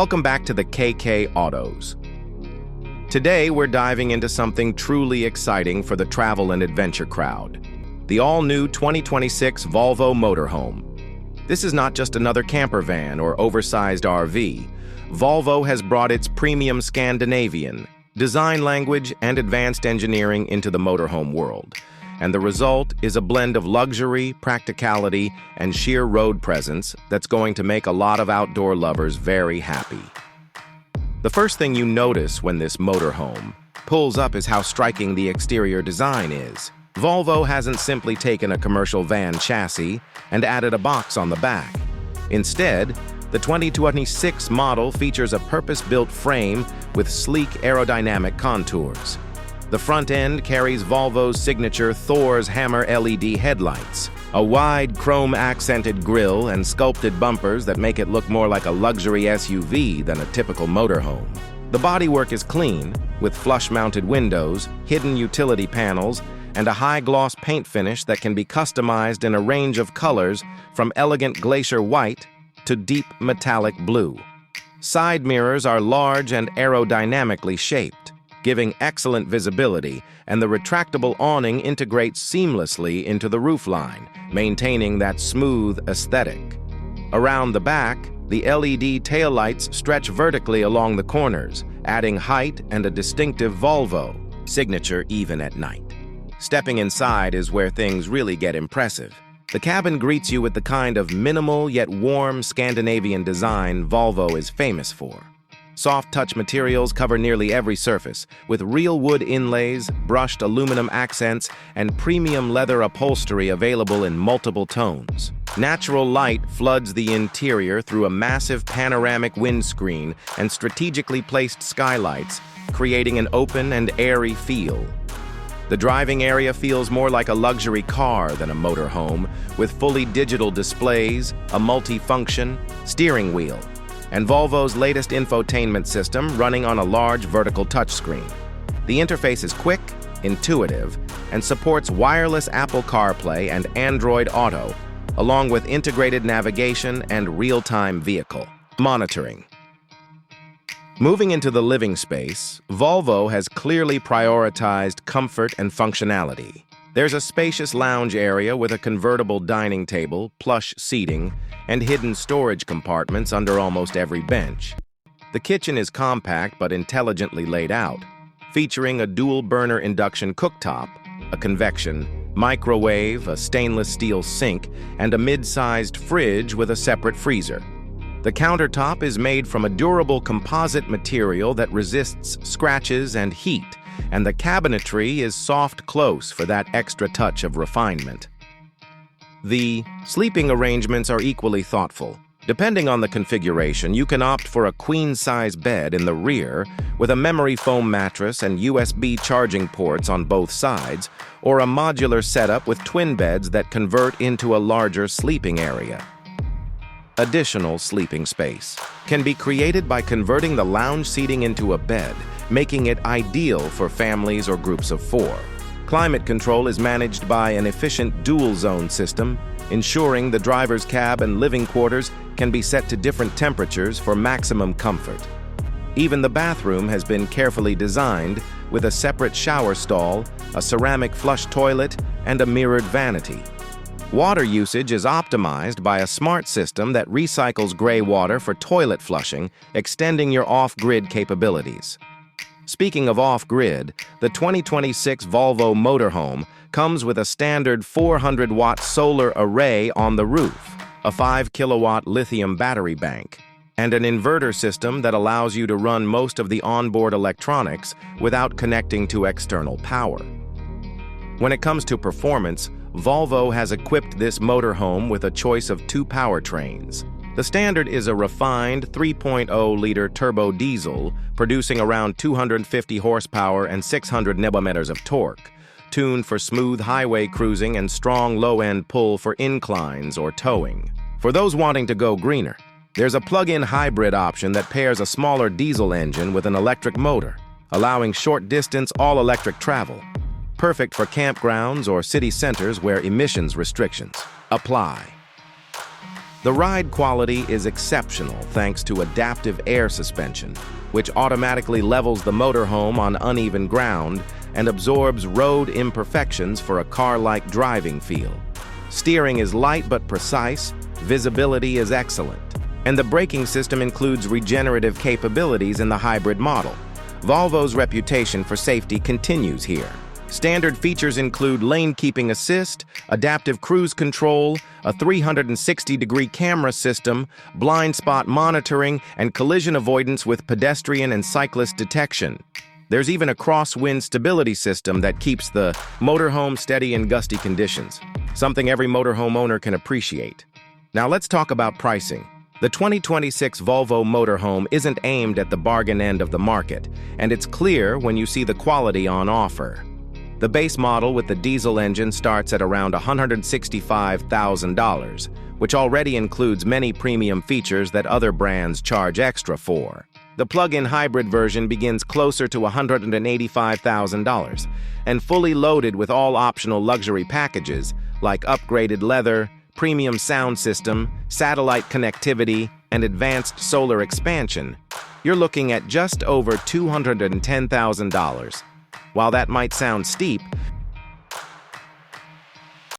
Welcome back to the KK Autos. Today we're diving into something truly exciting for the travel and adventure crowd. The all-new 2026 Volvo Motorhome. This is not just another camper van or oversized RV. Volvo has brought its premium Scandinavian, design language, and advanced engineering into the motorhome world. And the result is a blend of luxury, practicality, and sheer road presence that's going to make a lot of outdoor lovers very happy. The first thing you notice when this motorhome pulls up is how striking the exterior design is. Volvo hasn't simply taken a commercial van chassis and added a box on the back. Instead, the 2026 model features a purpose-built frame with sleek aerodynamic contours. The front end carries Volvo's signature Thor's Hammer LED headlights, a wide chrome-accented grille and sculpted bumpers that make it look more like a luxury SUV than a typical motorhome. The bodywork is clean, with flush-mounted windows, hidden utility panels, and a high-gloss paint finish that can be customized in a range of colors from elegant glacier white to deep metallic blue. Side mirrors are large and aerodynamically shaped, giving excellent visibility, and the retractable awning integrates seamlessly into the roofline, maintaining that smooth aesthetic. Around the back, the LED taillights stretch vertically along the corners, adding height and a distinctive Volvo signature even at night. Stepping inside is where things really get impressive. The cabin greets you with the kind of minimal yet warm Scandinavian design Volvo is famous for. Soft touch materials cover nearly every surface, with real wood inlays, brushed aluminum accents, and premium leather upholstery available in multiple tones. Natural light floods the interior through a massive panoramic windscreen and strategically placed skylights, creating an open and airy feel. The driving area feels more like a luxury car than a motorhome, with fully digital displays, a multi-function steering wheel, and Volvo's latest infotainment system running on a large vertical touchscreen. The interface is quick, intuitive, and supports wireless Apple CarPlay and Android Auto, along with integrated navigation and real-time vehicle monitoring. Moving into the living space, Volvo has clearly prioritized comfort and functionality. There's a spacious lounge area with a convertible dining table, plush seating, and hidden storage compartments under almost every bench. The kitchen is compact but intelligently laid out, featuring a dual-burner induction cooktop, a convection microwave, a stainless steel sink, and a mid-sized fridge with a separate freezer. The countertop is made from a durable composite material that resists scratches and heat, and the cabinetry is soft close for that extra touch of refinement. The sleeping arrangements are equally thoughtful. Depending on the configuration, you can opt for a queen-size bed in the rear with a memory foam mattress and USB charging ports on both sides, or a modular setup with twin beds that convert into a larger sleeping area. Additional sleeping space can be created by converting the lounge seating into a bed, making it ideal for families or groups of four. Climate control is managed by an efficient dual-zone system, ensuring the driver's cab and living quarters can be set to different temperatures for maximum comfort. Even the bathroom has been carefully designed with a separate shower stall, a ceramic flush toilet, and a mirrored vanity. Water usage is optimized by a smart system that recycles gray water for toilet flushing, extending your off-grid capabilities. Speaking of off-grid, the 2026 Volvo Motorhome comes with a standard 400-watt solar array on the roof, a 5-kilowatt lithium battery bank, and an inverter system that allows you to run most of the onboard electronics without connecting to external power. When it comes to performance, Volvo has equipped this motorhome with a choice of two powertrains. The standard is a refined 3.0-liter turbo diesel, producing around 250 horsepower and 600 Nm of torque, tuned for smooth highway cruising and strong low-end pull for inclines or towing. For those wanting to go greener, there's a plug-in hybrid option that pairs a smaller diesel engine with an electric motor, allowing short-distance all-electric travel. Perfect for campgrounds or city centers where emissions restrictions apply. The ride quality is exceptional thanks to adaptive air suspension, which automatically levels the motorhome on uneven ground and absorbs road imperfections for a car-like driving feel. Steering is light but precise, visibility is excellent, and the braking system includes regenerative capabilities in the hybrid model. Volvo's reputation for safety continues here. Standard features include lane keeping assist, adaptive cruise control, a 360-degree camera system, blind spot monitoring, and collision avoidance with pedestrian and cyclist detection. There's even a crosswind stability system that keeps the motorhome steady in gusty conditions, something every motorhome owner can appreciate. Now let's talk about pricing. The 2026 Volvo Motorhome isn't aimed at the bargain end of the market, and it's clear when you see the quality on offer. The base model with the diesel engine starts at around $165,000, which already includes many premium features that other brands charge extra for. The plug-in hybrid version begins closer to $185,000 and fully loaded with all optional luxury packages like upgraded leather, premium sound system, satellite connectivity, and advanced solar expansion. You're looking at just over $210,000. While that might sound steep,